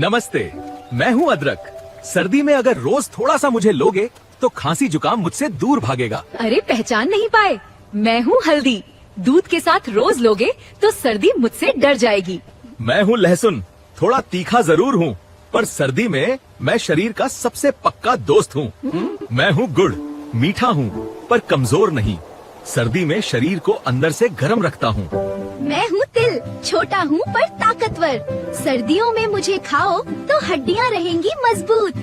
नमस्ते, मैं हूँ अदरक। सर्दी में अगर रोज थोड़ा सा मुझे लोगे तो खांसी जुकाम मुझसे दूर भागेगा। अरे पहचान नहीं पाए, मैं हूँ हल्दी। दूध के साथ रोज लोगे तो सर्दी मुझसे डर जाएगी। मैं हूँ लहसुन, थोड़ा तीखा जरूर हूँ, पर सर्दी में मैं शरीर का सबसे पक्का दोस्त हूँ। मैं हूँ गुड़, मीठा हूँ पर कमजोर नहीं। सर्दी में शरीर को अंदर से गर्म रखता हूँ। मैं हूँ तिल, छोटा हूँ पर ताकतवर। सर्दियों में मुझे खाओ तो हड्डियाँ रहेंगी मजबूत।